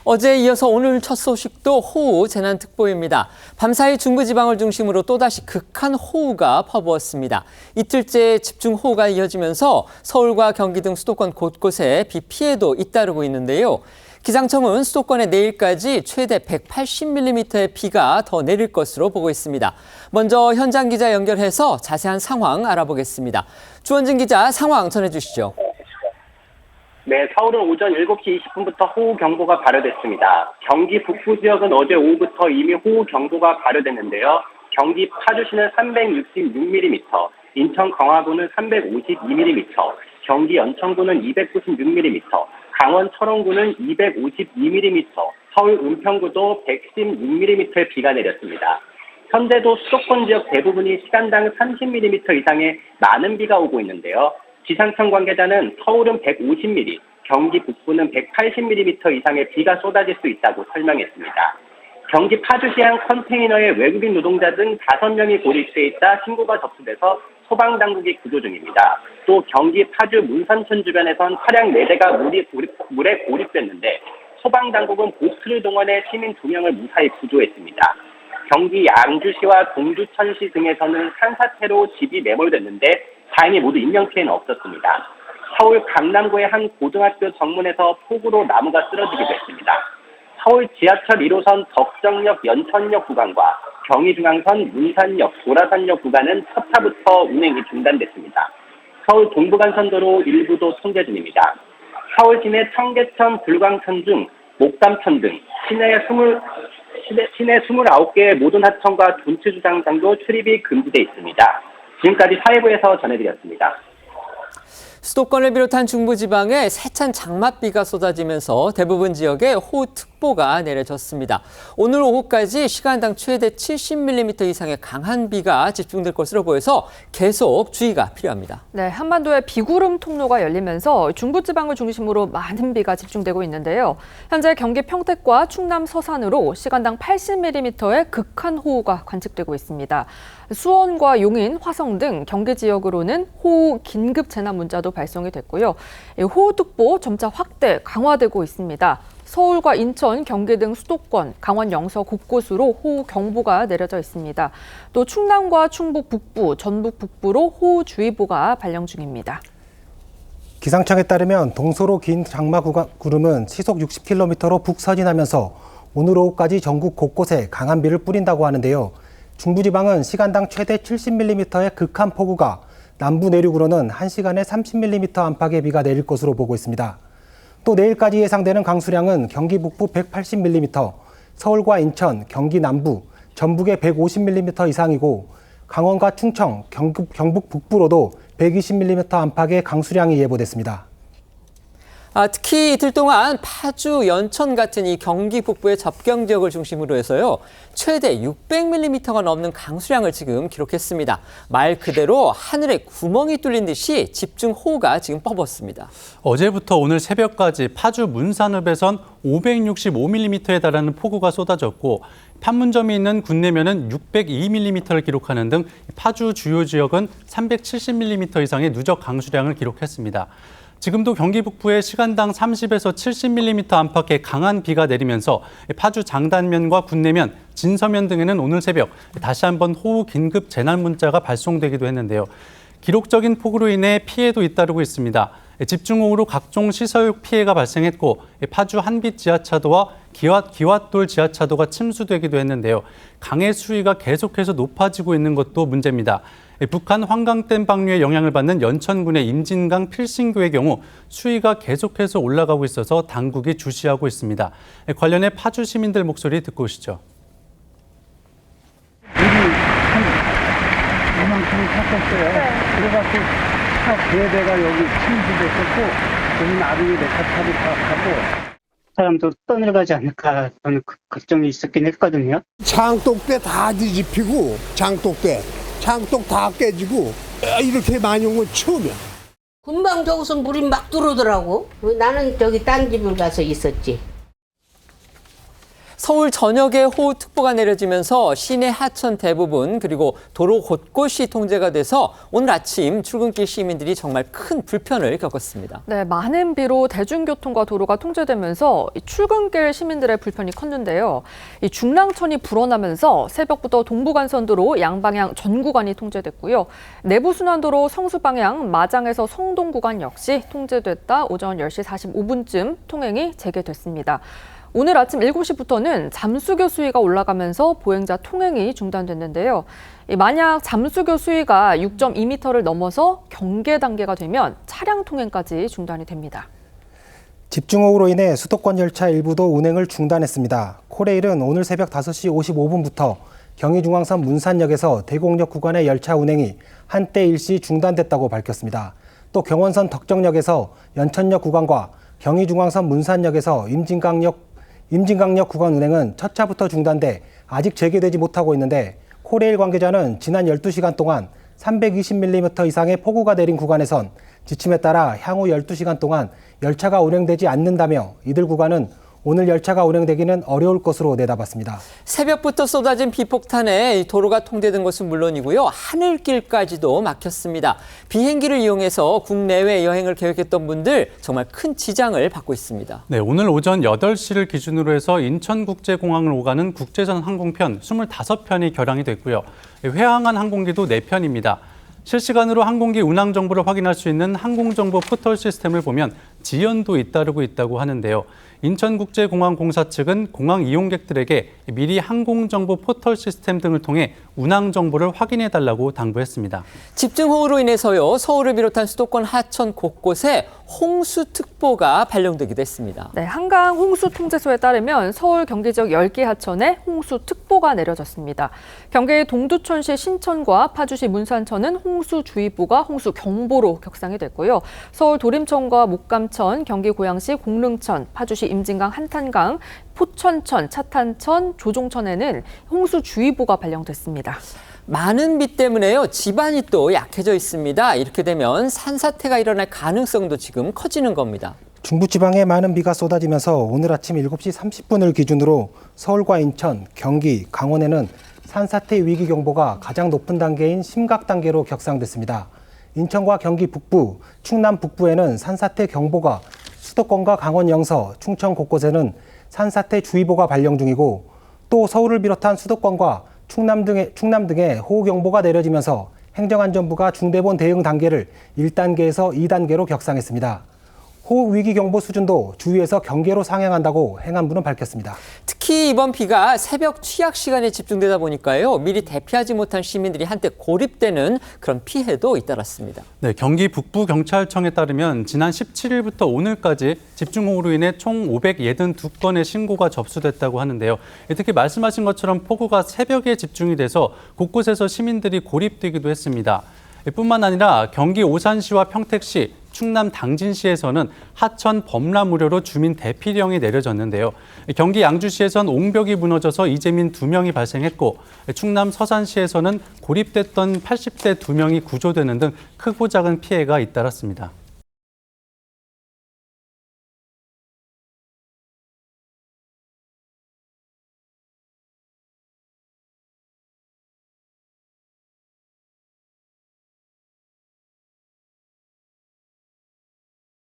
어제에 이어서 오늘 첫 소식도 호우 재난특보입니다. 밤사이 중부지방을 중심으로 또다시 극한 호우가 퍼부었습니다. 이틀째 집중호우가 이어지면서 서울과 경기 등 수도권 곳곳에 비 피해도 잇따르고 있는데요. 기상청은 수도권에 내일까지 최대 180mm의 비가 더 내릴 것으로 보고 있습니다. 먼저 현장 기자 연결해서 자세한 상황 알아보겠습니다. 주원진 기자, 상황 전해주시죠. 네, 서울은 오전 7시 20분부터 호우경보가 발효됐습니다. 경기 북부 지역은 어제 오후부터 이미 호우경보가 발효됐는데요. 경기 파주시는 366mm, 인천 광화군은 352mm, 경기 연천군은 296mm, 강원 철원군은 252mm, 서울 은평구도 116mm의 비가 내렸습니다. 현재도 수도권 지역 대부분이 시간당 30mm 이상의 많은 비가 오고 있는데요. 기상청 관계자는 서울은 150mm, 경기 북부는 180mm 이상의 비가 쏟아질 수 있다고 설명했습니다. 경기 파주시 한 컨테이너에 외국인 노동자 등 5명이 고립돼 있다 신고가 접수돼서 소방당국이 구조 중입니다. 또 경기 파주 문선천 주변에선 차량 4대가 물에 고립됐는데 소방당국은 보트를 동원해 시민 2명을 무사히 구조했습니다. 경기 양주시와 동두천시 등에서는 산사태로 집이 매몰됐는데 다행히 모두 인명피해는 없었습니다. 서울 강남구의 한 고등학교 정문에서 폭우로 나무가 쓰러지기도 했습니다. 서울 지하철 1호선 덕정역 연천역 구간과 경의중앙선 문산역 도라산역 구간은 첫 차부터 운행이 중단됐습니다. 서울 동부간선도로 일부도 통제 중입니다. 서울 시내 청계천, 불광천 중 목담천 등 시내 29개의 모든 하천과 분치주차장도 출입이 금지돼 있습니다. 지금까지 사회부에서 전해드렸습니다. 수도권을 비롯한 중부지방에 세찬 장맛비가 쏟아지면서 대부분 지역에 호우특보가 내려졌습니다. 오늘 오후까지 시간당 최대 70mm 이상의 강한 비가 집중될 것으로 보여서 계속 주의가 필요합니다. 네, 한반도에 비구름 통로가 열리면서 중부지방을 중심으로 많은 비가 집중되고 있는데요. 현재 경기 평택과 충남 서산으로 시간당 80mm의 극한 호우가 관측되고 있습니다. 수원과 용인, 화성 등 경기 지역으로는 호우 긴급 재난 문자도 발송이 됐고요. 호우특보 점차 확대, 강화되고 있습니다. 서울과 인천, 경기 등 수도권, 강원 영서 곳곳으로 호우경보가 내려져 있습니다. 또 충남과 충북 북부, 전북 북부로 호우주의보가 발령 중입니다. 기상청에 따르면 동서로 긴 장마구름은 시속 60km로 북서진하면서 오늘 오후까지 전국 곳곳에 강한 비를 뿌린다고 하는데요. 중부지방은 시간당 최대 70mm의 극한 폭우가, 남부 내륙으로는 1시간에 30mm 안팎의 비가 내릴 것으로 보고 있습니다. 또 내일까지 예상되는 강수량은 경기 북부 180mm, 서울과 인천, 경기 남부, 전북에 150mm 이상이고 강원과 충청, 경북 북부로도 120mm 안팎의 강수량이 예보됐습니다. 특히 이틀 동안 파주, 연천 같은 이 경기 북부의 접경 지역을 중심으로 해서요. 최대 600mm가 넘는 강수량을 지금 기록했습니다. 말 그대로 하늘에 구멍이 뚫린 듯이 집중호우가 지금 퍼붓습니다. 어제부터 오늘 새벽까지 파주 문산읍에선 565mm에 달하는 폭우가 쏟아졌고 판문점이 있는 군내면은 602mm를 기록하는 등 파주 주요 지역은 370mm 이상의 누적 강수량을 기록했습니다. 지금도 경기 북부에 시간당 30에서 70mm 안팎의 강한 비가 내리면서 파주 장단면과 군내면, 진서면 등에는 오늘 새벽 다시 한번 호우 긴급 재난 문자가 발송되기도 했는데요. 기록적인 폭우로 인해 피해도 잇따르고 있습니다. 집중호우로 각종 시설 피해가 발생했고 파주 한빛 지하차도와 기왓돌 지하차도가 침수되기도 했는데요. 강의 수위가 계속해서 높아지고 있는 것도 문제입니다. 북한 환강댐 방류에 영향을 받는 연천군의 임진강 필신교의 경우 수위가 계속해서 올라가고 있어서 당국이 주시하고 있습니다. 관련해 파주 시민들 목소리 듣고 오시죠. 물이 한 이만큼 찼었어요. 그래갖고 차 2대가 여기 침수됐었고 여기 나중에 내 차를 타고 사람도 떠내려가지 않을까 저는 걱정이 있었긴 했거든요. 장독대 다 뒤집히고 장독 다 깨지고 이렇게 많이 온 건 처음이야. 금방 저기서 물이 막 들어오더라고. 나는 저기 딴 집을 가서 있었지. 서울 전역에 호우특보가 내려지면서 시내 하천 대부분 그리고 도로 곳곳이 통제가 돼서 오늘 아침 출근길 시민들이 정말 큰 불편을 겪었습니다. 네, 많은 비로 대중교통과 도로가 통제되면서 출근길 시민들의 불편이 컸는데요. 이 중랑천이 불어나면서 새벽부터 동부간선도로 양방향 전 구간이 통제됐고요. 내부순환도로 성수방향 마장에서 성동 구간 역시 통제됐다 오전 10시 45분쯤 통행이 재개됐습니다. 오늘 아침 7시부터는 잠수교 수위가 올라가면서 보행자 통행이 중단됐는데요. 만약 잠수교 수위가 6.2m를 넘어서 경계 단계가 되면 차량 통행까지 중단이 됩니다. 집중호우로 인해 수도권 열차 일부도 운행을 중단했습니다. 코레일은 오늘 새벽 5시 55분부터 경의중앙선 문산역에서 대곡역 구간의 열차 운행이 한때 일시 중단됐다고 밝혔습니다. 또 경원선 덕정역에서 연천역 구간과 경의중앙선 문산역에서 임진강역 구간 운행은 첫 차부터 중단돼 아직 재개되지 못하고 있는데 코레일 관계자는 지난 12시간 동안 320mm 이상의 폭우가 내린 구간에선 지침에 따라 향후 12시간 동안 열차가 운행되지 않는다며 이들 구간은 오늘 열차가 운행되기는 어려울 것으로 내다봤습니다. 새벽부터 쏟아진 비폭탄에 도로가 통제된 것은 물론이고요. 하늘길까지도 막혔습니다. 비행기를 이용해서 국내외 여행을 계획했던 분들 정말 큰 지장을 받고 있습니다. 네, 오늘 오전 8시를 기준으로 해서 인천국제공항을 오가는 국제선 항공편 25편이 결항이 됐고요. 회항한 항공기도 4편입니다. 실시간으로 항공기 운항 정보를 확인할 수 있는 항공정보 포털 시스템을 보면 지연도 잇따르고 있다고 하는데요. 인천국제공항공사 측은 공항 이용객들에게 미리 항공정보 포털 시스템 등을 통해 운항 정보를 확인해달라고 당부했습니다. 집중호우로 인해서요. 서울을 비롯한 수도권 하천 곳곳에 홍수특보가 발령되기도 했습니다. 네, 한강 홍수통제소에 따르면 서울 경기 지역 10개 하천에 홍수특보가 내려졌습니다. 경기 동두천시 신천과 파주시 문산천은 홍수주의보가 홍수경보로 격상이 됐고요. 서울 도림천과 목감천, 경기 고양시 공릉천, 파주시 임진강 한탄강, 포천천, 차탄천, 조종천에는 홍수주의보가 발령됐습니다. 많은 비 때문에요. 집안이 또 약해져 있습니다. 이렇게 되면 산사태가 일어날 가능성도 지금 커지는 겁니다. 중부지방에 많은 비가 쏟아지면서 오늘 아침 7시 30분을 기준으로 서울과 인천, 경기, 강원에는 산사태 위기경보가 가장 높은 단계인 심각 단계로 격상됐습니다. 인천과 경기 북부, 충남 북부에는 산사태 경보가, 수도권과 강원 영서, 충청 곳곳에는 산사태 주의보가 발령 중이고 또 서울을 비롯한 수도권과 충남 등에 호우경보가 내려지면서 행정안전부가 중대본 대응 단계를 1단계에서 2단계로 격상했습니다. 호우위기경보 수준도 주위에서 경계로 상향한다고 행안부는 밝혔습니다. 특히 이번 비가 새벽 취약 시간에 집중되다 보니까요. 미리 대피하지 못한 시민들이 한때 고립되는 그런 피해도 잇따랐습니다. 네, 경기 북부경찰청에 따르면 지난 17일부터 오늘까지 집중호우로 인해 총 582건의 신고가 접수됐다고 하는데요. 특히 말씀하신 것처럼 폭우가 새벽에 집중이 돼서 곳곳에서 시민들이 고립되기도 했습니다. 뿐만 아니라 경기 오산시와 평택시, 충남 당진시에서는 하천 범람 우려로 주민 대피령이 내려졌는데요. 경기 양주시에선 옹벽이 무너져서 이재민 2명이 발생했고 충남 서산시에서는 고립됐던 80대 2명이 구조되는 등 크고 작은 피해가 잇따랐습니다.